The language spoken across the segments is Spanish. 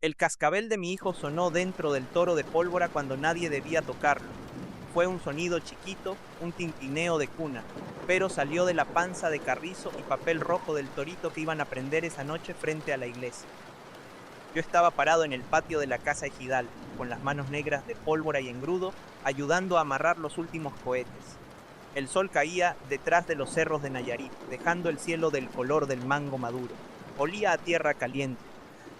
El cascabel de mi hijo sonó dentro del toro de pólvora cuando nadie debía tocarlo. Fue un sonido chiquito, un tintineo de cuna, pero salió de la panza de carrizo y papel rojo del torito que iban a prender esa noche frente a la iglesia. Yo estaba parado en el patio de la casa ejidal, con las manos negras de pólvora y engrudo, ayudando a amarrar los últimos cohetes. El sol caía detrás de los cerros de Nayarit, dejando el cielo del color del mango maduro. Olía a tierra caliente,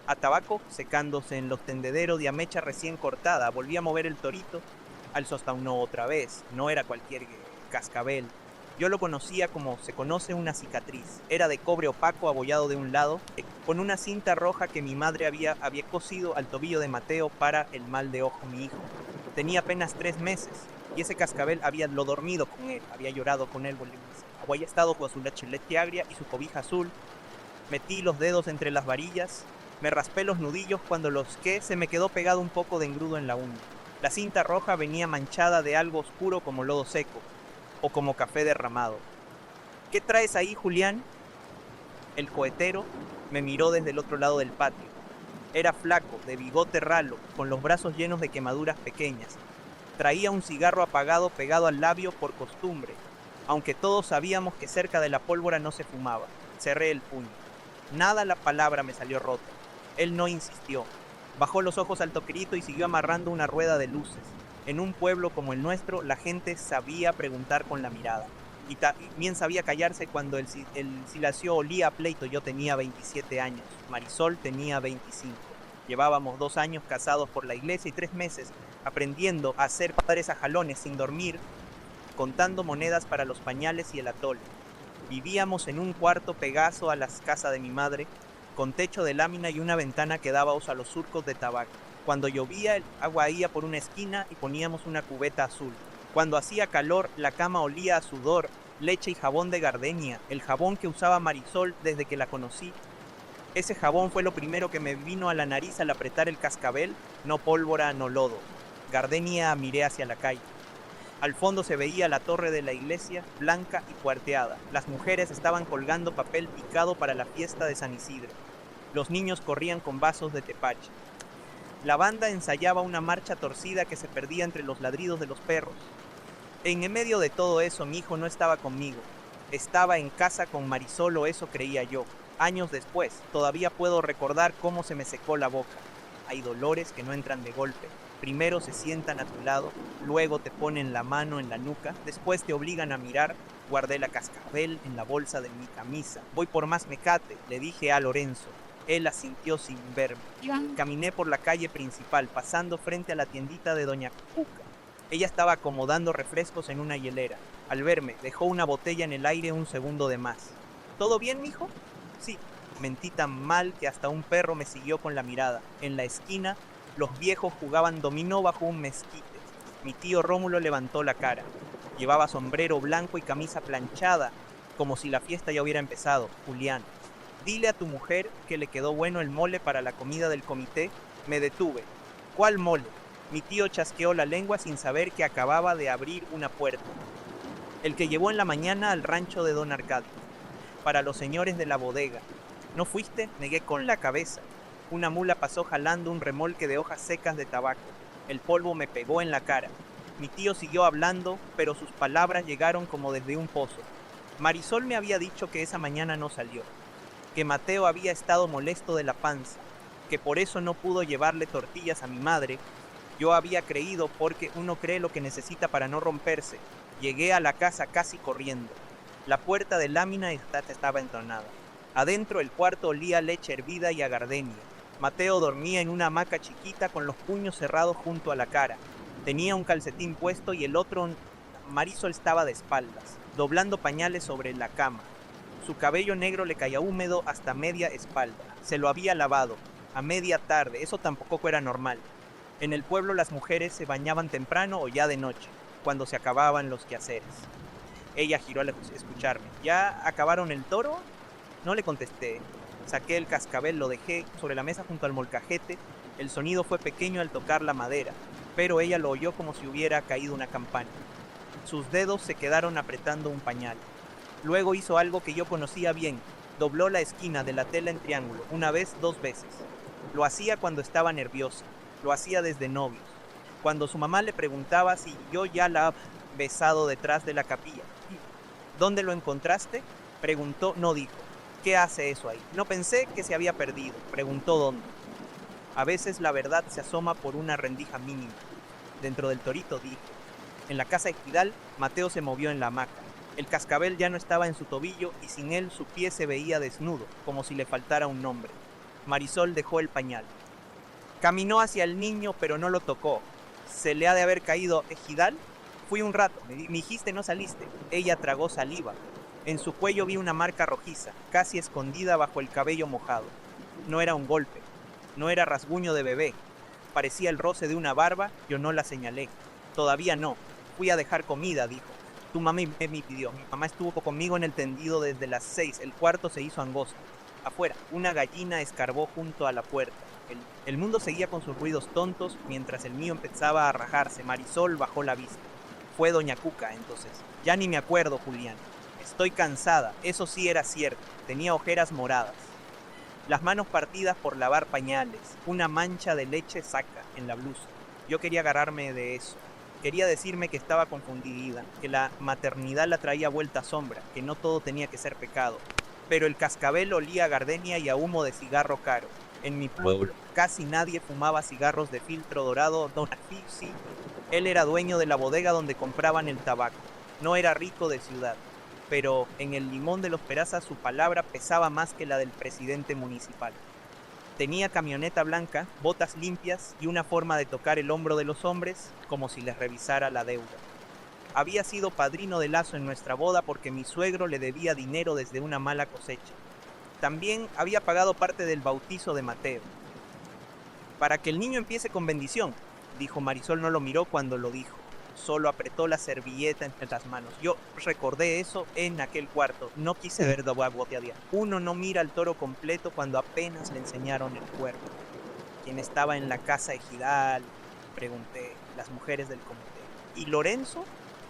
a tabaco secándose en los tendederos de amecha recién cortada. Volví a mover el torito, alzostaunó otra vez. No era cualquier cascabel. Yo lo conocía como se conoce una cicatriz. Era de cobre opaco abollado de un lado, con una cinta roja que mi madre había cosido al tobillo de Mateo para el mal de ojo mi hijo. Tenía apenas 3 meses y ese cascabel lo dormido con él, había llorado con él, había estado con su lechilete agria y su cobija azul. Metí los dedos entre las varillas, me raspé los nudillos cuando se me quedó pegado un poco de engrudo en la uña. La cinta roja venía manchada de algo oscuro como lodo seco o como café derramado. ¿Qué traes ahí, Julián? El cohetero me miró desde el otro lado del patio. Era flaco, de bigote ralo, con los brazos llenos de quemaduras pequeñas. Traía un cigarro apagado pegado al labio por costumbre, aunque todos sabíamos que cerca de la pólvora no se fumaba. Cerré el puño. Nada la palabra me salió rota. Él no insistió. Bajó los ojos al toquerito y siguió amarrando una rueda de luces. En un pueblo como el nuestro, la gente sabía preguntar con la mirada. Y también sabía callarse cuando el silacio olía a pleito. Yo tenía 27 años. Marisol tenía 25. Llevábamos 2 años casados por la iglesia y 3 meses aprendiendo a ser padres a jalones sin dormir, contando monedas para los pañales y el atole. Vivíamos en un cuarto pegazo a la casa de mi madre, con techo de lámina y una ventana que daba a los surcos de tabaco. Cuando llovía, el agua caía por una esquina y poníamos una cubeta azul. Cuando hacía calor, la cama olía a sudor, leche y jabón de gardenia, el jabón que usaba Marisol desde que la conocí. Ese jabón fue lo primero que me vino a la nariz al apretar el cascabel, no pólvora, no lodo. Gardenia miré hacia la calle. Al fondo se veía la torre de la iglesia, blanca y cuarteada. Las mujeres estaban colgando papel picado para la fiesta de San Isidro. Los niños corrían con vasos de tepache. La banda ensayaba una marcha torcida que se perdía entre los ladridos de los perros. En medio de todo eso, mi hijo no estaba conmigo. Estaba en casa con Marisol, o eso creía yo. Años después, todavía puedo recordar cómo se me secó la boca. Hay dolores que no entran de golpe. Primero se sientan a tu lado, luego te ponen la mano en la nuca, después te obligan a mirar. Guardé la cascabel en la bolsa de mi camisa. Voy por más mecate, le dije a Lorenzo. Él asintió sin verme. Caminé por la calle principal, pasando frente a la tiendita de Doña Cuca. Ella estaba acomodando refrescos en una hielera. Al verme, dejó una botella en el aire un segundo de más. ¿Todo bien, mijo? Sí. Mentí tan mal que hasta un perro me siguió con la mirada. En la esquina, los viejos jugaban dominó bajo un mezquite. Mi tío Rómulo levantó la cara. Llevaba sombrero blanco y camisa planchada, como si la fiesta ya hubiera empezado. Julián, dile a tu mujer que le quedó bueno el mole para la comida del comité. Me detuve. ¿Cuál mole? Mi tío chasqueó la lengua sin saber que acababa de abrir una puerta. El que llevó en la mañana al rancho de don Arcadio. Para los señores de la bodega. ¿No fuiste? Negué con la cabeza. Una mula pasó jalando un remolque de hojas secas de tabaco. El polvo me pegó en la cara. Mi tío siguió hablando, pero sus palabras llegaron como desde un pozo. Marisol me había dicho que esa mañana no salió, que Mateo había estado molesto de la panza, que por eso no pudo llevarle tortillas a mi madre. Yo había creído porque uno cree lo que necesita para no romperse. Llegué a la casa casi corriendo. La puerta de lámina estaba entronada. Adentro el cuarto olía a leche hervida y a gardenia. Mateo dormía en una hamaca chiquita con los puños cerrados junto a la cara. Tenía un calcetín puesto y el otro. Marisol estaba de espaldas, doblando pañales sobre la cama. Su cabello negro le caía húmedo hasta media espalda. Se lo había lavado, a media tarde, eso tampoco era normal. En el pueblo las mujeres se bañaban temprano o ya de noche, cuando se acababan los quehaceres. Ella giró al escucharme. ¿Ya acabaron el toro? No le contesté. Saqué el cascabel, lo dejé sobre la mesa junto al molcajete. El sonido fue pequeño al tocar la madera, pero ella lo oyó como si hubiera caído una campana. Sus dedos se quedaron apretando un pañal. Luego hizo algo que yo conocía bien. Dobló la esquina de la tela en triángulo, una vez, 2 veces. Lo hacía cuando estaba nerviosa, lo hacía desde novios. Cuando su mamá le preguntaba si yo ya la había besado detrás de la capilla. ¿Dónde lo encontraste? Preguntó, no dijo. ¿Qué hace eso ahí? No pensé que se había perdido. Preguntó dónde. A veces la verdad se asoma por una rendija mínima. Dentro del torito, dijo. En la casa ejidal, Mateo se movió en la hamaca. El cascabel ya no estaba en su tobillo y sin él su pie se veía desnudo, como si le faltara un nombre. Marisol dejó el pañal. Caminó hacia el niño, pero no lo tocó. ¿Se le ha de haber caído ejidal? Fui un rato, me dijiste no saliste. Ella tragó saliva. En su cuello vi una marca rojiza, casi escondida bajo el cabello mojado. No era un golpe, no era rasguño de bebé. Parecía el roce de una barba, yo no la señalé. Todavía no. Fui a dejar comida, dijo. Tu mamá me pidió. Mi mamá estuvo conmigo en el tendido desde las 6. El cuarto se hizo angosto. Afuera, una gallina escarbó junto a la puerta. El mundo seguía con sus ruidos tontos mientras el mío empezaba a rajarse. Marisol bajó la vista. Fue doña Cuca, entonces. Ya ni me acuerdo, Julián. Estoy cansada. Eso sí era cierto. Tenía ojeras moradas. Las manos partidas por lavar pañales. Una mancha de leche saca en la blusa. Yo quería agarrarme de eso. Quería decirme que estaba confundida, que la maternidad la traía vuelta a sombra, que no todo tenía que ser pecado. Pero el cascabel olía a gardenia y a humo de cigarro caro. En mi pueblo casi nadie fumaba cigarros de filtro dorado. Don Alfí, sí. Él era dueño de la bodega donde compraban el tabaco. No era rico de ciudad. Pero en el Limón de los Perazas su palabra pesaba más que la del presidente municipal. Tenía camioneta blanca, botas limpias y una forma de tocar el hombro de los hombres como si les revisara la deuda. Había sido padrino de Lazo en nuestra boda porque mi suegro le debía dinero desde una mala cosecha. También había pagado parte del bautizo de Mateo. Para que el niño empiece con bendición, dijo. Marisol no lo miró cuando lo dijo. Solo apretó la servilleta entre las manos. Yo recordé eso en aquel cuarto. No quise ver de día. Uno no mira al toro completo cuando apenas le enseñaron el cuerpo. ¿Quién estaba en la casa ejidal? Pregunté. Las mujeres del comité. ¿Y Lorenzo?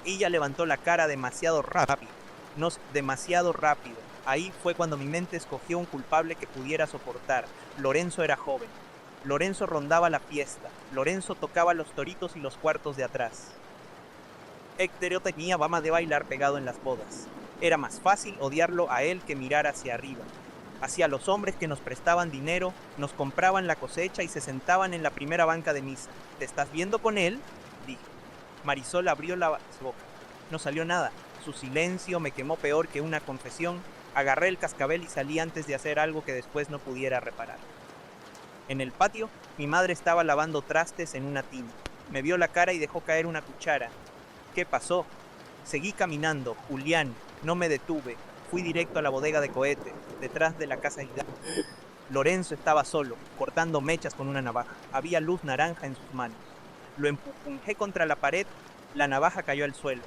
Ella levantó la cara demasiado rápido. No, demasiado rápido. Ahí fue cuando mi mente escogió un culpable que pudiera soportar. Lorenzo era joven. Lorenzo rondaba la fiesta. Lorenzo tocaba los toritos y los cuartos de atrás. Héctor tenía fama de bailar pegado en las bodas. Era más fácil odiarlo a él que mirar hacia arriba. Hacia los hombres que nos prestaban dinero, nos compraban la cosecha y se sentaban en la primera banca de misa. ¿Te estás viendo con él? Dije. Marisol abrió la boca. No salió nada. Su silencio me quemó peor que una confesión. Agarré el cascabel y salí antes de hacer algo que después no pudiera reparar. En el patio, mi madre estaba lavando trastes en una tina. Me vio la cara y dejó caer una cuchara. ¿Qué pasó? Seguí caminando, Julián, no me detuve. Fui directo a la bodega de cohete, detrás de la casa Hidalgo. Lorenzo estaba solo, cortando mechas con una navaja. Había luz naranja en sus manos. Lo empujé contra la pared, la navaja cayó al suelo.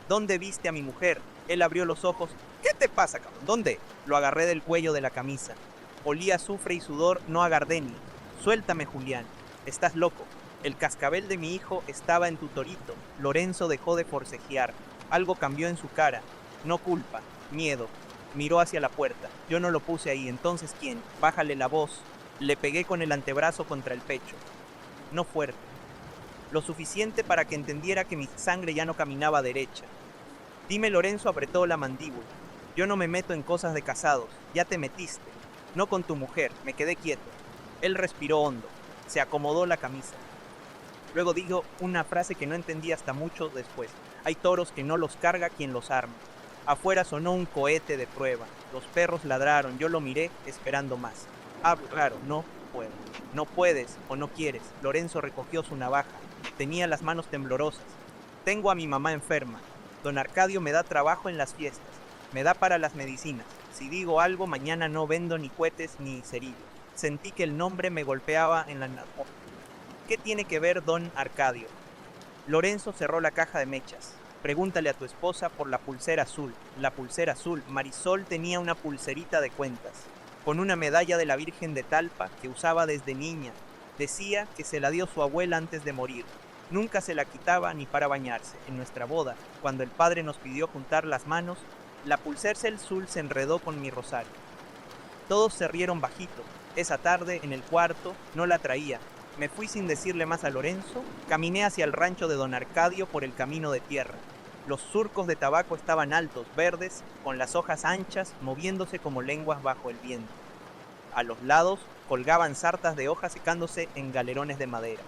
¿Dónde viste a mi mujer? Él abrió los ojos. ¿Qué te pasa, cabrón? ¿Dónde? Lo agarré del cuello de la camisa. Olía azufre y sudor, no a gardenia. Suéltame, Julián. Estás loco. El cascabel de mi hijo estaba en tu torito. Lorenzo dejó de forcejear. Algo cambió en su cara. No culpa, miedo. Miró hacia la puerta. Yo no lo puse ahí. Entonces, ¿quién? Bájale la voz. Le pegué con el antebrazo contra el pecho. No fuerte. Lo suficiente para que entendiera que mi sangre ya no caminaba derecha. Dime, Lorenzo apretó la mandíbula. Yo no me meto en cosas de casados. Ya te metiste. No con tu mujer. Me quedé quieto. Él respiró hondo. Se acomodó la camisa. Luego dijo una frase que no entendí hasta mucho después. Hay toros que no los carga quien los arma. Afuera sonó un cohete de prueba. Los perros ladraron. Yo lo miré esperando más. Claro, no puedo. No puedes o no quieres. Lorenzo recogió su navaja. Tenía las manos temblorosas. Tengo a mi mamá enferma. Don Arcadio me da trabajo en las fiestas. Me da para las medicinas. Si digo algo, mañana no vendo ni cohetes ni cerillos. Sentí que el nombre me golpeaba en la nariz. ¿Qué tiene que ver don Arcadio? Lorenzo cerró la caja de mechas. Pregúntale a tu esposa por la pulsera azul. La pulsera azul. Marisol tenía una pulserita de cuentas, con una medalla de la Virgen de Talpa que usaba desde niña. Decía que se la dio su abuela antes de morir. Nunca se la quitaba ni para bañarse. En nuestra boda, cuando el padre nos pidió juntar las manos, la pulsera azul se enredó con mi rosario. Todos se rieron bajito. Esa tarde, en el cuarto, no la traía. Me fui sin decirle más a Lorenzo, caminé hacia el rancho de don Arcadio por el camino de tierra. Los surcos de tabaco estaban altos, verdes, con las hojas anchas, moviéndose como lenguas bajo el viento. A los lados colgaban sartas de hojas secándose en galerones de madera.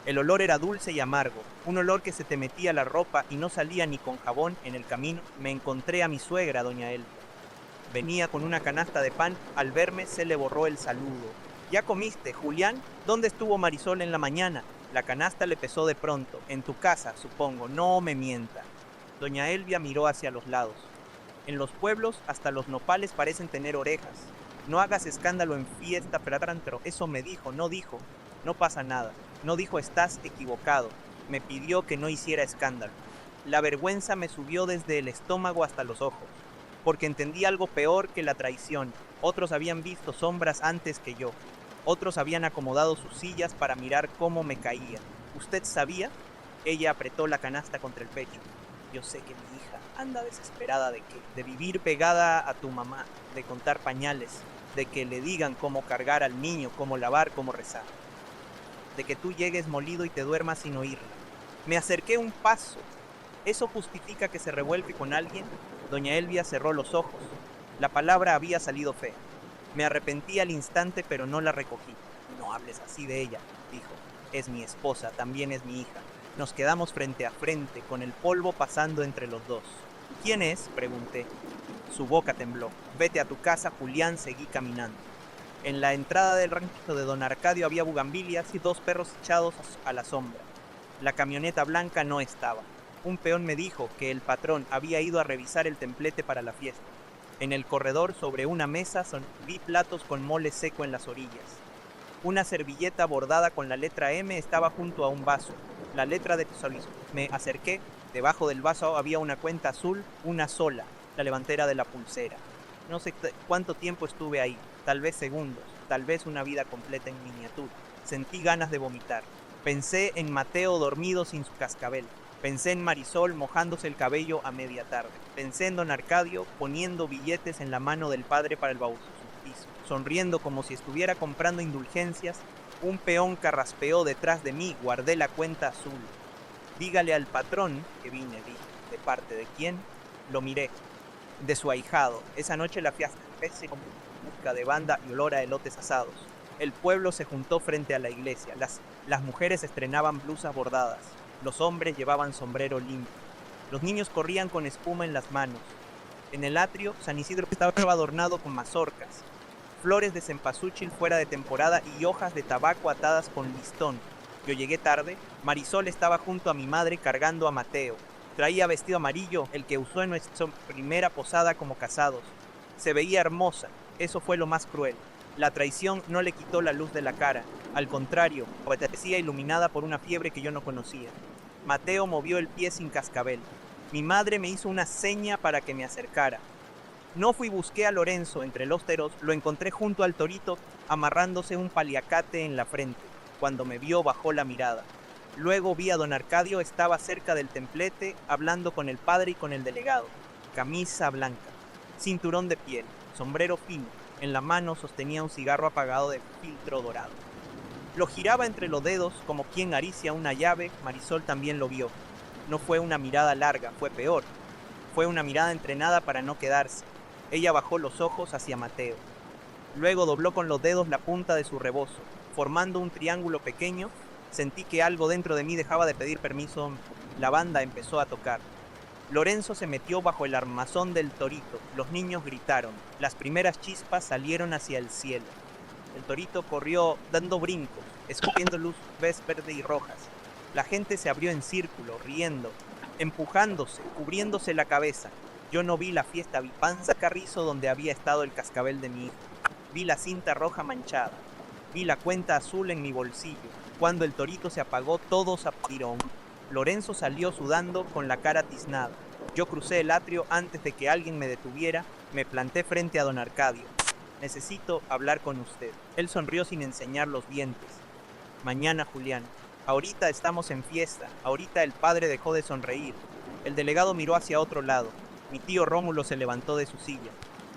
El olor era dulce y amargo, un olor que se te metía la ropa y no salía ni con jabón. En el camino me encontré a mi suegra, doña Elvia. Venía con una canasta de pan, al verme se le borró el saludo. ¿Ya comiste, Julián? ¿Dónde estuvo Marisol en la mañana? La canasta le pesó de pronto. En tu casa, supongo, no me mienta. Doña Elvia miró hacia los lados. En los pueblos hasta los nopales parecen tener orejas. No hagas escándalo en fiesta, pero eso me dijo, no dijo. No pasa nada. No dijo estás equivocado. Me pidió que no hiciera escándalo. La vergüenza me subió desde el estómago hasta los ojos, porque entendí algo peor que la traición. Otros habían visto sombras antes que yo. Otros habían acomodado sus sillas para mirar cómo me caía. ¿Usted sabía? Ella apretó la canasta contra el pecho. Yo sé que mi hija anda desesperada de vivir pegada a tu mamá, de contar pañales, de que le digan cómo cargar al niño, cómo lavar, cómo rezar. De que tú llegues molido y te duermas sin oírla. Me acerqué un paso. ¿Eso justifica que se revuelque con alguien? Doña Elvia cerró los ojos. La palabra había salido fea. Me arrepentí al instante, pero no la recogí. No hables así de ella, dijo. Es mi esposa, también es mi hija. Nos quedamos frente a frente, con el polvo pasando entre los dos. ¿Quién es?, pregunté. Su boca tembló. Vete a tu casa, Julián, seguí caminando. En la entrada del rancho de don Arcadio había bugambilias y 2 perros echados a la sombra. La camioneta blanca no estaba. Un peón me dijo que el patrón había ido a revisar el templete para la fiesta. En el corredor, sobre una mesa, vi platos con mole seco en las orillas. Una servilleta bordada con la letra M estaba junto a un vaso. La letra de Solís. Me acerqué. Debajo del vaso había una cuenta azul, una sola, la levantera de la pulsera. No sé cuánto tiempo estuve ahí, tal vez segundos, tal vez una vida completa en miniatura. Sentí ganas de vomitar. Pensé en Mateo dormido sin su cascabel. Pensé en Marisol mojándose el cabello a media tarde. Pensé en don Arcadio poniendo billetes en la mano del padre para el bautizo. Sonriendo como si estuviera comprando indulgencias, un peón carraspeó detrás de mí. Guardé la cuenta azul. Dígale al patrón que vine, dije. ¿De parte de quién? Lo miré. De su ahijado. Esa noche la fiesta empecé con busca de banda y olor a elotes asados. El pueblo se juntó frente a la iglesia. Las mujeres estrenaban blusas bordadas. Los hombres llevaban sombrero limpio. Los niños corrían con espuma en las manos. En el atrio, San Isidro estaba adornado con mazorcas, flores de cempasúchil fuera de temporada y hojas de tabaco atadas con listón. Yo llegué tarde. Marisol estaba junto a mi madre cargando a Mateo. Traía vestido amarillo, el que usó en nuestra primera posada como casados. Se veía hermosa. Eso fue lo más cruel. La traición no le quitó la luz de la cara. Al contrario, parecía iluminada por una fiebre que yo no conocía. Mateo movió el pie sin cascabel. Mi madre me hizo una seña para que me acercara. No fui, busqué a Lorenzo entre los teros, lo encontré junto al torito, amarrándose un paliacate en la frente. Cuando me vio, bajó la mirada. Luego vi a don Arcadio, estaba cerca del templete, hablando con el padre y con el delegado. Camisa blanca, cinturón de piel, sombrero fino. En la mano sostenía un cigarro apagado de filtro dorado. Lo giraba entre los dedos como quien acaricia una llave. Marisol también lo vio. No fue una mirada larga, fue peor. Fue una mirada entrenada para no quedarse. Ella bajó los ojos hacia Mateo. Luego dobló con los dedos la punta de su rebozo. Formando un triángulo pequeño, sentí que algo dentro de mí dejaba de pedir permiso. La banda empezó a tocar. Lorenzo se metió bajo el armazón del torito. Los niños gritaron. Las primeras chispas salieron hacia el cielo. El torito corrió dando brincos, escupiendo luz verde y rojas. La gente se abrió en círculo, riendo, empujándose, cubriéndose la cabeza. Yo no vi la fiesta, vi panza carrizo donde había estado el cascabel de mi hijo. Vi la cinta roja manchada. Vi la cuenta azul en mi bolsillo. Cuando el torito se apagó, todos apagaron. Lorenzo salió sudando con la cara tiznada. Yo crucé el atrio antes de que alguien me detuviera. Me planté frente a don Arcadio. Necesito hablar con usted. Él sonrió sin enseñar los dientes. Mañana, Julián. Ahorita estamos en fiesta. Ahorita el padre dejó de sonreír. El delegado miró hacia otro lado. Mi tío Rómulo se levantó de su silla.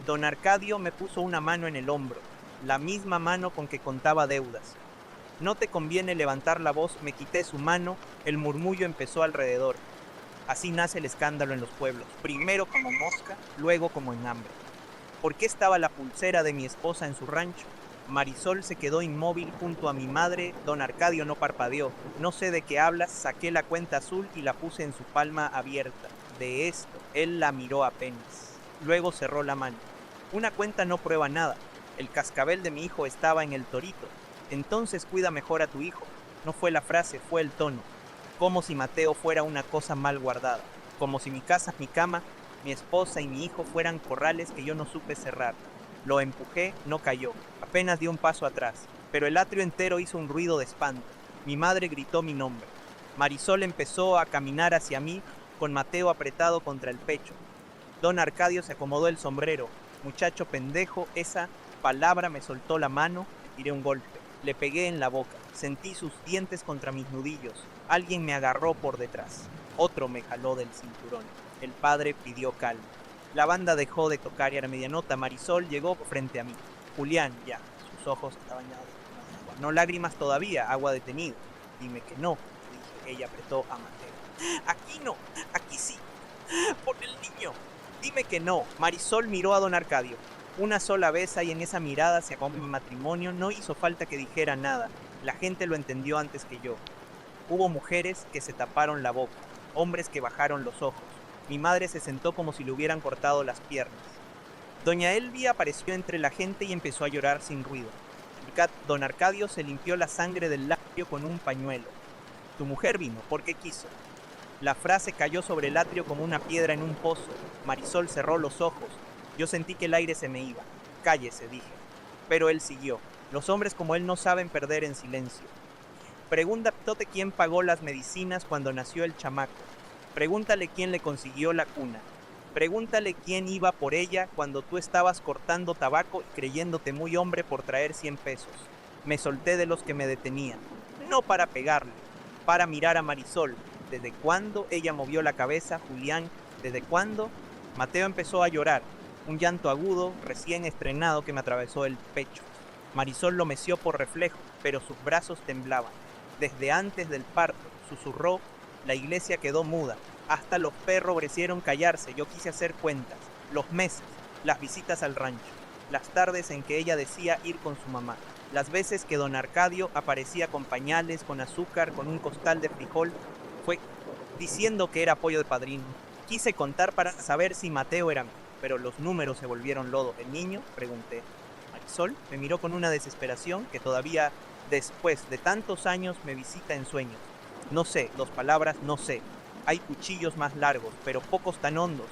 Don Arcadio me puso una mano en el hombro. la misma mano con que contaba deudas. No te conviene levantar la voz, me quité su mano, el murmullo empezó alrededor. Así nace el escándalo en los pueblos, primero como mosca, luego como en hambre. ¿Por qué estaba la pulsera de mi esposa en su rancho? Marisol se quedó inmóvil junto a mi madre, don Arcadio no parpadeó. No sé de qué hablas, saqué la cuenta azul y la puse en su palma abierta. De esto, él la miró apenas. Luego cerró la mano. Una cuenta no prueba nada. El cascabel de mi hijo estaba en el torito. Entonces cuida mejor a tu hijo. No fue la frase, fue el tono. Como si Mateo fuera una cosa mal guardada. Como si mi casa, mi cama, mi esposa y mi hijo fueran corrales que yo no supe cerrar. Lo empujé, no cayó. Apenas dio un paso atrás. Pero el atrio entero hizo un ruido de espanto. Mi madre gritó mi nombre. Marisol empezó a caminar hacia mí, con Mateo apretado contra el pecho. Don Arcadio se acomodó el sombrero. Muchacho pendejo, esa palabra me soltó la mano, le tiré un golpe. Le pegué en la boca. Sentí sus dientes contra mis nudillos. Alguien me agarró por detrás. Otro me jaló del cinturón. El padre pidió calma. La banda dejó de tocar y a la medianota Marisol llegó frente a mí. Julián, ya. Sus ojos estaban bañados de agua. No lágrimas todavía, agua detenida. Dime que no, dije. Ella apretó a Mateo. Aquí no, aquí sí. Por el niño. Dime que no. Marisol miró a don Arcadio. Una sola vez ahí en esa mirada se acabó mi matrimonio, no hizo falta que dijera nada. La gente lo entendió antes que yo. Hubo mujeres que se taparon la boca, hombres que bajaron los ojos. Mi madre se sentó como si le hubieran cortado las piernas. Doña Elvia apareció entre la gente y empezó a llorar sin ruido. Don Arcadio se limpió la sangre del labio con un pañuelo. Tu mujer vino, porque quiso. La frase cayó sobre el atrio como una piedra en un pozo. Marisol cerró los ojos. Yo sentí que el aire se me iba. Cállese, dije. Pero él siguió. Los hombres como él no saben perder en silencio. Pregúntate quién pagó las medicinas cuando nació el chamaco. Pregúntale quién le consiguió la cuna. Pregúntale quién iba por ella cuando tú estabas cortando tabaco y creyéndote muy hombre por traer 100 pesos. Me solté de los que me detenían. No para pegarle, para mirar a Marisol. ¿Desde cuándo ella movió la cabeza, Julián? ¿Desde cuándo? Mateo empezó a llorar. Un llanto agudo, recién estrenado, que me atravesó el pecho. Marisol lo meció por reflejo, pero sus brazos temblaban. Desde antes del parto, susurró, la iglesia quedó muda. Hasta los perros ofrecieron callarse, yo quise hacer cuentas. Los meses, las visitas al rancho, las tardes en que ella decía ir con su mamá, las veces que don Arcadio aparecía con pañales, con azúcar, con un costal de frijol, fue diciendo que era pollo de padrino. Quise contar para saber si Mateo era mío, pero los números se volvieron lodo. ¿El niño? Pregunté. Marisol me miró con una desesperación que todavía después de tantos años me visita en sueños. No sé, 2 palabras, no sé. Hay cuchillos más largos, pero pocos tan hondos.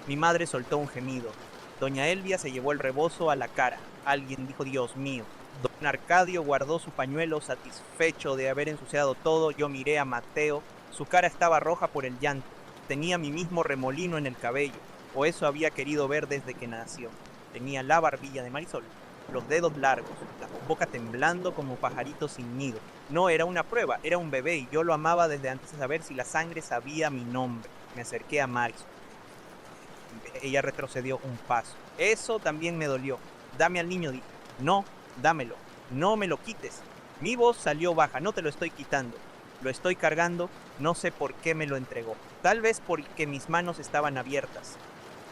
Mi madre soltó un gemido. Doña Elvia se llevó el rebozo a la cara. Alguien dijo, Dios mío. Don Arcadio guardó su pañuelo satisfecho de haber ensuciado todo. Yo miré a Mateo. Su cara estaba roja por el llanto. Tenía mi mismo remolino en el cabello. O eso había querido ver desde que nació. Tenía la barbilla de Marisol, los dedos largos, la boca temblando como pajarito sin nido. No era una prueba, era un bebé y yo lo amaba desde antes de saber si la sangre sabía mi nombre. Me acerqué a Marisol. Ella retrocedió un paso. Eso también me dolió. Dame al niño, dije. No, dámelo. No me lo quites. Mi voz salió baja, no te lo estoy quitando. Lo estoy cargando, no sé por qué me lo entregó. Tal vez porque mis manos estaban abiertas.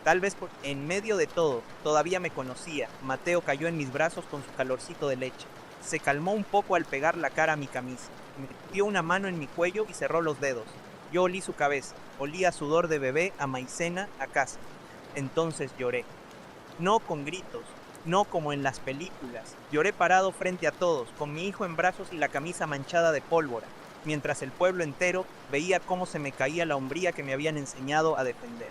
Tal vez en medio de todo, todavía me conocía. Mateo cayó en mis brazos con su calorcito de leche. Se calmó un poco al pegar la cara a mi camisa. Metió una mano en mi cuello y cerró los dedos. Yo olí su cabeza. Olía a sudor de bebé, a maicena, a casa. Entonces lloré. No con gritos, no como en las películas. Lloré parado frente a todos, con mi hijo en brazos y la camisa manchada de pólvora, mientras el pueblo entero veía cómo se me caía la hombría que me habían enseñado a defender.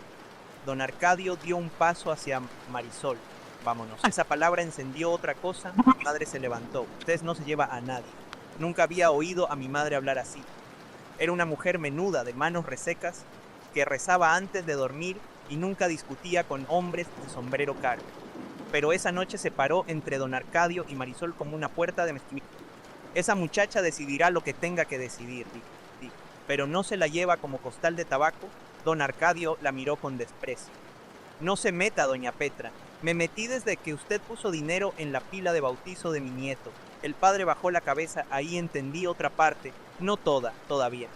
Don Arcadio dio un paso hacia Marisol. Vámonos. Esa palabra encendió otra cosa. Mi madre se levantó. Usted no se lleva a nadie. Nunca había oído a mi madre hablar así. Era una mujer menuda, de manos resecas, que rezaba antes de dormir y nunca discutía con hombres de sombrero caro. Pero esa noche se paró entre don Arcadio y Marisol como una puerta de mezquindad. Esa muchacha decidirá lo que tenga que decidir, dijo. Pero no se la lleva como costal de tabaco. Don Arcadio la miró con desprecio. No se meta, doña Petra. Me metí desde que usted puso dinero en la pila de bautizo de mi nieto. El padre bajó la cabeza, ahí entendí otra parte, no toda, todavía,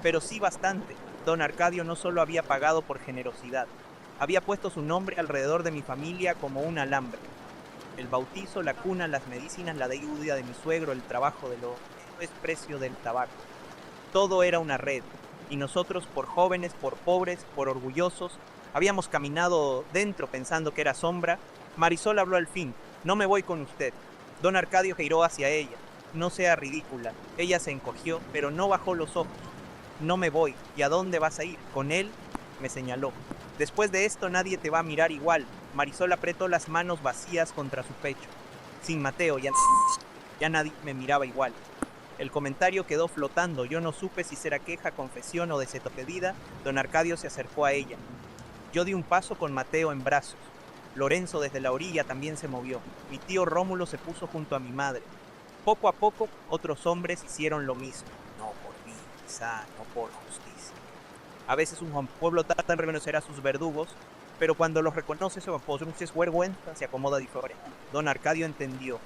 pero sí bastante. Don Arcadio no solo había pagado por generosidad, había puesto su nombre alrededor de mi familia como un alambre. El bautizo, la cuna, las medicinas, la deuda de mi suegro, el trabajo de lo es precio del tabaco. Todo era una red, y nosotros, por jóvenes, por pobres, por orgullosos, habíamos caminado dentro pensando que era sombra. Marisol habló al fin: no me voy con usted. Don Arcadio giró hacia ella: no sea ridícula. Ella se encogió, pero no bajó los ojos. No me voy. ¿Y a dónde vas a ir? ¿Con él? Me señaló. Después de esto nadie te va a mirar igual. Marisol apretó las manos vacías contra su pecho. Sin Mateo ya nadie me miraba igual. El comentario quedó flotando. Yo no supe si será queja, confesión o despedida. Don Arcadio se acercó a ella. Yo di un paso con Mateo en brazos. Lorenzo desde la orilla también se movió. Mi tío Rómulo se puso junto a mi madre. Poco a poco otros hombres hicieron lo mismo. No por mí, quizá, no por justicia. A veces un pueblo trata de reconocer a sus verdugos, pero cuando los reconoce se es vergüenza, se acomoda diferente. Don Arcadio entendió.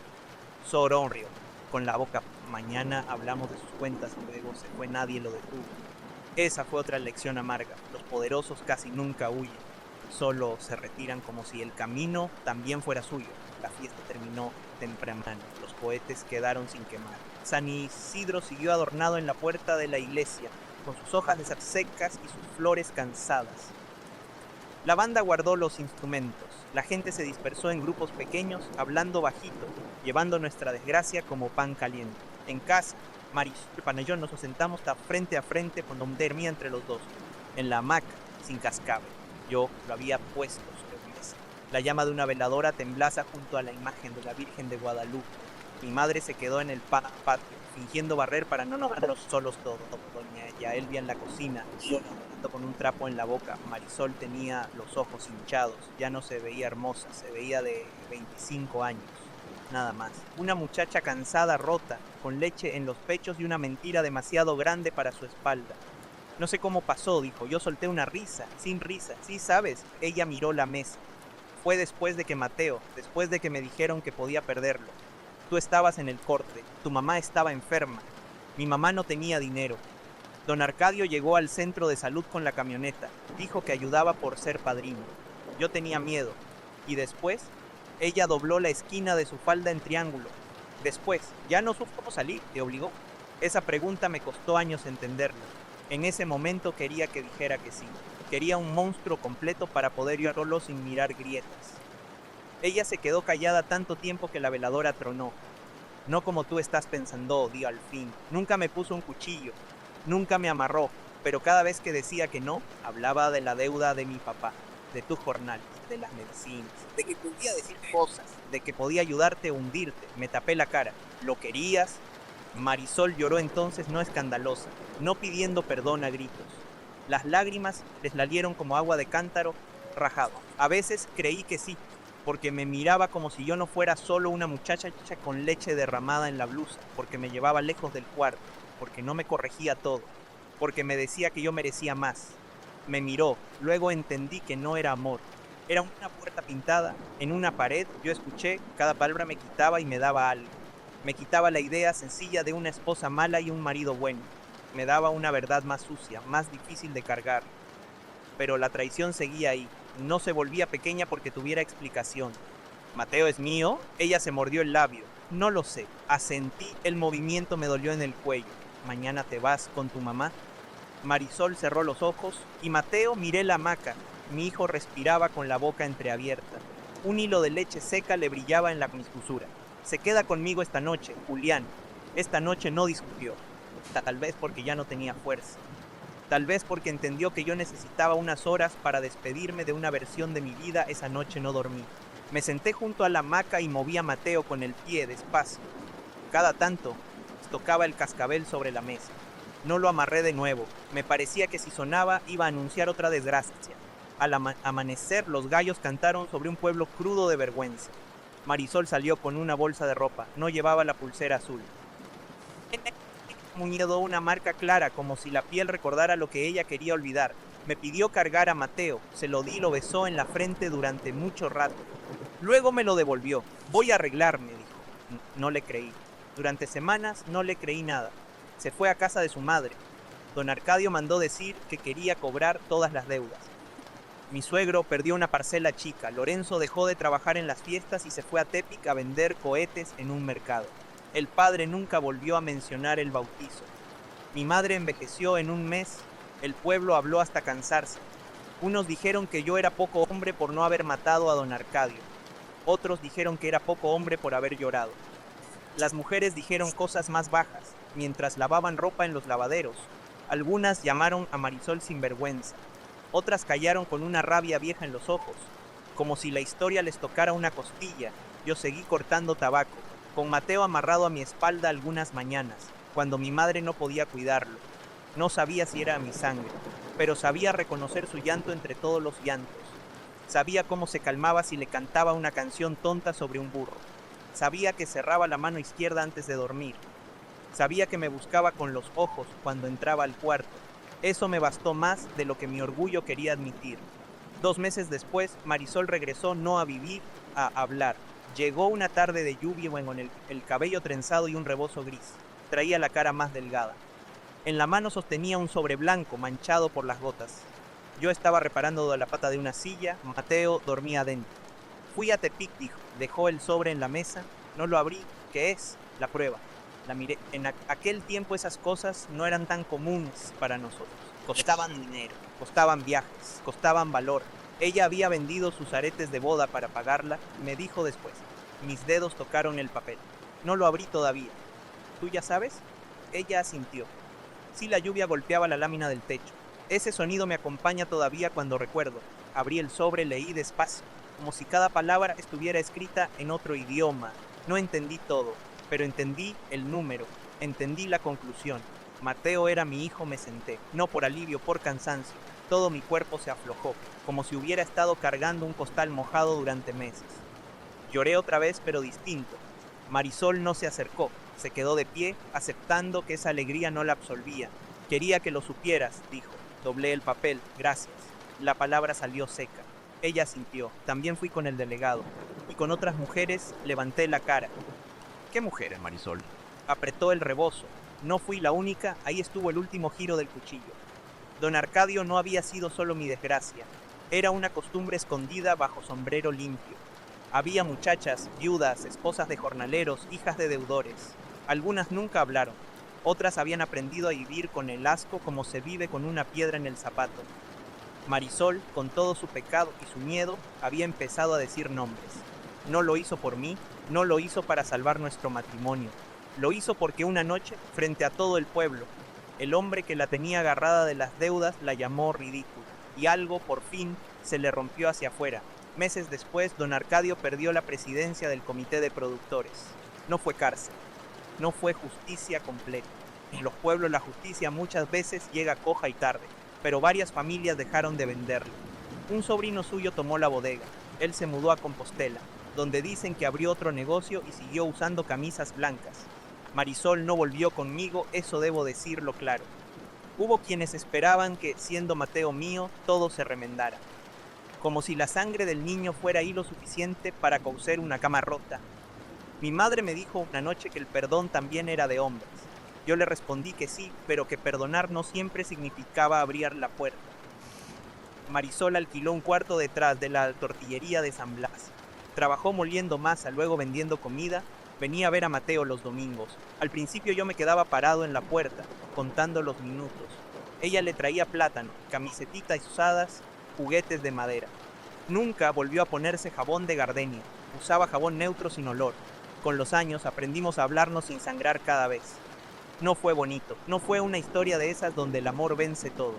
Soronrio, con la boca: mañana hablamos de sus cuentas y luego se fue, nadie lo detuvo. Esa fue otra lección amarga. Los poderosos casi nunca huyen, solo se retiran como si el camino también fuera suyo. La fiesta terminó temprano, los cohetes quedaron sin quemar. San Isidro siguió adornado en la puerta de la iglesia, con sus hojas secas y sus flores cansadas. La banda guardó los instrumentos. La gente se dispersó en grupos pequeños, hablando bajito, llevando nuestra desgracia como pan caliente. En casa, Marisol y yo nos sentamos frente a frente con don Dermía entre los dos, en la hamaca, sin cascabel. Yo lo había puesto sobre mi mesa. La llama de una veladora temblaba junto a la imagen de la Virgen de Guadalupe. Mi madre se quedó en el patio, fingiendo barrer para no nos dejarnos solos todos. Doña Yaelvia en la cocina, con un trapo en la boca. Marisol tenía los ojos hinchados, ya no se veía hermosa, se veía de 25 años, nada más. Una muchacha cansada, rota, con leche en los pechos y una mentira demasiado grande para su espalda. No sé cómo pasó, dijo. Yo solté una risa, sin risa. Sí, sabes, ella miró la mesa. Fue después de que Mateo, después de que me dijeron que podía perderlo. Tú estabas en el corte, tu mamá estaba enferma. Mi mamá no tenía dinero. Don Arcadio llegó al centro de salud con la camioneta. Dijo que ayudaba por ser padrino. Yo tenía miedo. Y después, ella dobló la esquina de su falda en triángulo. Después, ya no supo cómo salir, te obligó. Esa pregunta me costó años entenderla. En ese momento quería que dijera que sí. Quería un monstruo completo para poder llorarlo sin mirar grietas. Ella se quedó callada tanto tiempo que la veladora tronó. No como tú estás pensando, dio al fin. Nunca me puso un cuchillo, nunca me amarró, pero cada vez que decía que no, hablaba de la deuda de mi papá, de tu jornal, de las medicinas, de que podía decir cosas, de que podía ayudarte a hundirte. Me tapé la cara. ¿Lo querías? Marisol lloró entonces, no escandalosa, no pidiendo perdón a gritos. Las lágrimas les salieron como agua de cántaro rajado. A veces creí que sí, porque me miraba como si yo no fuera solo una muchacha con leche derramada en la blusa, porque me llevaba lejos del cuarto, porque no me corregía todo, porque me decía que yo merecía más. Me miró, luego entendí que no era amor. Era una puerta pintada en una pared. Yo escuché, cada palabra me quitaba y me daba algo. Me quitaba la idea sencilla de una esposa mala y un marido bueno. Me daba una verdad más sucia, más difícil de cargar. Pero la traición seguía ahí. No se volvía pequeña porque tuviera explicación. ¿Mateo es mío? Ella se mordió el labio. No lo sé. Asentí, el movimiento me dolió en el cuello. ¿Mañana te vas con tu mamá? Marisol cerró los ojos y Mateo miré la hamaca. Mi hijo respiraba con la boca entreabierta. Un hilo de leche seca le brillaba en la costura. Se queda conmigo esta noche, Julián. Esta noche no discutió. Tal vez porque ya no tenía fuerza. Tal vez porque entendió que yo necesitaba unas horas para despedirme de una versión de mi vida. Esa noche no dormí. Me senté junto a la hamaca y moví a Mateo con el pie despacio. Cada tanto tocaba el cascabel sobre la mesa. No lo amarré de nuevo. Me parecía que si sonaba iba a anunciar otra desgracia. Al amanecer los gallos cantaron sobre un pueblo crudo de vergüenza. Marisol salió con una bolsa de ropa. No llevaba la pulsera azul. Muñedo una marca clara, como si la piel recordara lo que ella quería olvidar. Me pidió cargar a Mateo, se lo di y lo besó en la frente durante mucho rato. Luego me lo devolvió. Voy a arreglarme, dijo. No le creí. Durante semanas no le creí nada. Se fue a casa de su madre. Don Arcadio mandó decir que quería cobrar todas las deudas. Mi suegro perdió una parcela chica. Lorenzo dejó de trabajar en las fiestas y se fue a Tepic a vender cohetes en un mercado. El padre nunca volvió a mencionar el bautizo. Mi madre envejeció en un mes. El pueblo habló hasta cansarse. Unos dijeron que yo era poco hombre por no haber matado a don Arcadio. Otros dijeron que era poco hombre por haber llorado. Las mujeres dijeron cosas más bajas, mientras lavaban ropa en los lavaderos. Algunas llamaron a Marisol sinvergüenza. Otras callaron con una rabia vieja en los ojos. Como si la historia les tocara una costilla, yo seguí cortando tabaco, con Mateo amarrado a mi espalda algunas mañanas, cuando mi madre no podía cuidarlo. No sabía si era mi sangre, pero sabía reconocer su llanto entre todos los llantos. Sabía cómo se calmaba si le cantaba una canción tonta sobre un burro. Sabía que cerraba la mano izquierda antes de dormir. Sabía que me buscaba con los ojos cuando entraba al cuarto. Eso me bastó más de lo que mi orgullo quería admitir. 2 meses después, Marisol regresó no a vivir, a hablar. Llegó una tarde de lluvia con el cabello trenzado y un rebozo gris. Traía la cara más delgada. En la mano sostenía un sobre blanco manchado por las gotas. Yo estaba reparando la pata de una silla, Mateo dormía adentro. Fui a Tepic, dijo. Dejó el sobre en la mesa. No lo abrí. ¿Qué es? La prueba. La miré. En aquel tiempo esas cosas no eran tan comunes para nosotros. Costaban dinero, costaban viajes, costaban valor. Ella había vendido sus aretes de boda para pagarla, me dijo después. Mis dedos tocaron el papel. No lo abrí todavía. ¿Tú ya sabes? Ella asintió. Sí, la lluvia golpeaba la lámina del techo. Ese sonido me acompaña todavía cuando recuerdo. Abrí el sobre, leí despacio, como si cada palabra estuviera escrita en otro idioma. No entendí todo, pero entendí el número, entendí la conclusión. Mateo era mi hijo, me senté, no por alivio, por cansancio. Todo mi cuerpo se aflojó, como si hubiera estado cargando un costal mojado durante meses. Lloré otra vez, pero distinto. Marisol no se acercó, se quedó de pie, aceptando que esa alegría no la absolvía. Quería que lo supieras, dijo. Doblé el papel, gracias. La palabra salió seca. Ella sintió. También fui con el delegado. Y con otras mujeres levanté la cara. ¿Qué mujeres, Marisol? Apretó el rebozo. No fui la única, ahí estuvo el último giro del cuchillo. Don Arcadio no había sido solo mi desgracia. Era una costumbre escondida bajo sombrero limpio. Había muchachas, viudas, esposas de jornaleros, hijas de deudores. Algunas nunca hablaron. Otras habían aprendido a vivir con el asco como se vive con una piedra en el zapato. Marisol, con todo su pecado y su miedo, había empezado a decir nombres. No lo hizo por mí, no lo hizo para salvar nuestro matrimonio. Lo hizo porque una noche, frente a todo el pueblo, el hombre que la tenía agarrada de las deudas la llamó ridícula. Y algo, por fin, se le rompió hacia afuera. Meses después, don Arcadio perdió la presidencia del comité de productores. No fue cárcel. No fue justicia completa. En los pueblos la justicia muchas veces llega coja y tarde, pero varias familias dejaron de venderla. Un sobrino suyo tomó la bodega. Él se mudó a Compostela, donde dicen que abrió otro negocio y siguió usando camisas blancas. Marisol no volvió conmigo, eso debo decirlo claro. Hubo quienes esperaban que, siendo Mateo mío, todo se remendara. Como si la sangre del niño fuera hilo suficiente para coser una cama rota. Mi madre me dijo una noche que el perdón también era de hombres. Yo le respondí que sí, pero que perdonar no siempre significaba abrir la puerta. Marisol alquiló un cuarto detrás de la tortillería de San Blas. Trabajó moliendo masa, luego vendiendo comida. Venía a ver a Mateo los domingos. Al principio yo me quedaba parado en la puerta, contando los minutos. Ella le traía plátano, camisetitas usadas, juguetes de madera. Nunca volvió a ponerse jabón de gardenia. Usaba jabón neutro sin olor. Con los años aprendimos a hablarnos sin sangrar cada vez. No fue bonito, no fue una historia de esas donde el amor vence todo.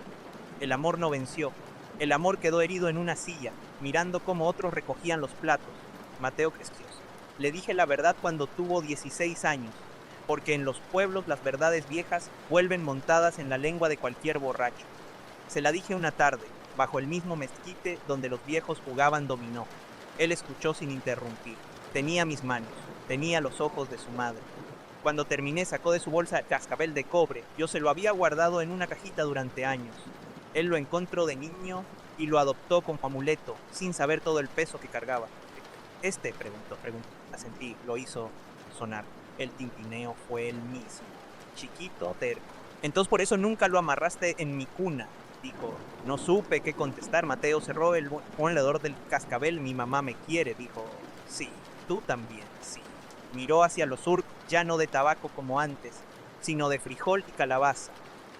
El amor no venció. El amor quedó herido en una silla, mirando cómo otros recogían los platos. Mateo creció. Le dije la verdad cuando tuvo 16 años, porque en los pueblos las verdades viejas vuelven montadas en la lengua de cualquier borracho. Se la dije una tarde, bajo el mismo mezquite donde los viejos jugaban dominó. Él escuchó sin interrumpir. Tenía mis manos, tenía los ojos de su madre. Cuando terminé sacó de su bolsa el cascabel de cobre. Yo se lo había guardado en una cajita durante años. Él lo encontró de niño y lo adoptó como amuleto, sin saber todo el peso que cargaba. Preguntó, asentí, lo hizo sonar. El tintineo fue el mismo, chiquito, terco. Entonces por eso nunca lo amarraste en mi cuna, dijo. No supe qué contestar. Mateo cerró el ponedor del cascabel. Mi mamá me quiere, dijo. Sí, tú también, sí. Miró hacia lo sur, ya no de tabaco como antes, sino de frijol y calabaza.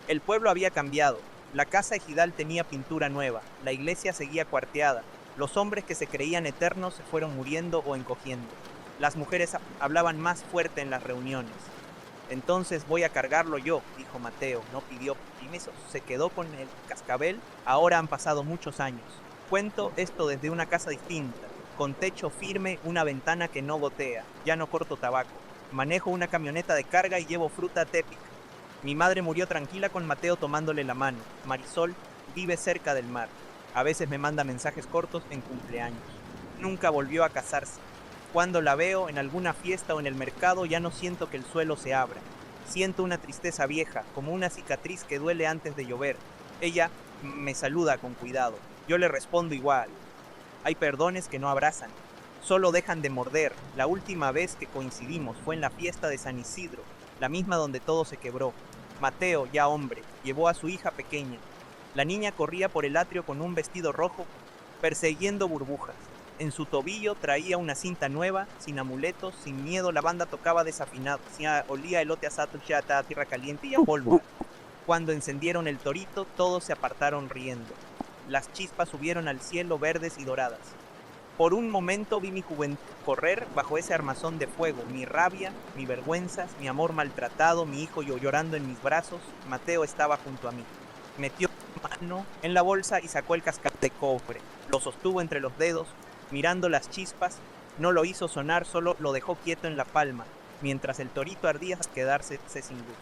El pueblo había cambiado. La casa ejidal tenía pintura nueva, la iglesia seguía cuarteada, los hombres que se creían eternos se fueron muriendo o encogiendo. Las mujeres hablaban más fuerte en las reuniones. Entonces voy a cargarlo yo, dijo Mateo, no pidió permiso, se quedó con el cascabel. Ahora han pasado muchos años. Cuento esto desde una casa distinta, con techo firme, una ventana que no gotea, ya no corto tabaco. Manejo una camioneta de carga y llevo fruta tépica. Mi madre murió tranquila con Mateo tomándole la mano. Marisol vive cerca del mar. A veces me manda mensajes cortos en cumpleaños. Nunca volvió a casarse. Cuando la veo en alguna fiesta o en el mercado ya no siento que el suelo se abra. Siento una tristeza vieja, como una cicatriz que duele antes de llover. Ella me saluda con cuidado. Yo le respondo igual. Hay perdones que no abrazan, solo dejan de morder. La última vez que coincidimos fue en la fiesta de San Isidro, la misma donde todo se quebró. Mateo, ya hombre, llevó a su hija pequeña. La niña corría por el atrio con un vestido rojo, persiguiendo burbujas. En su tobillo traía una cinta nueva, sin amuletos, sin miedo. La banda tocaba desafinado, olía elote asado, chata, tierra caliente y a pólvora. Cuando encendieron el torito, todos se apartaron riendo. Las chispas subieron al cielo verdes y doradas. Por un momento vi mi juventud correr bajo ese armazón de fuego, mi rabia, mi vergüenza, mi amor maltratado, mi hijo llorando en mis brazos. Mateo estaba junto a mí. Metió su mano en la bolsa y sacó el cascabel de cobre. Lo sostuvo entre los dedos, mirando las chispas. No lo hizo sonar, solo lo dejó quieto en la palma, mientras el torito ardía hasta quedarse sin luz.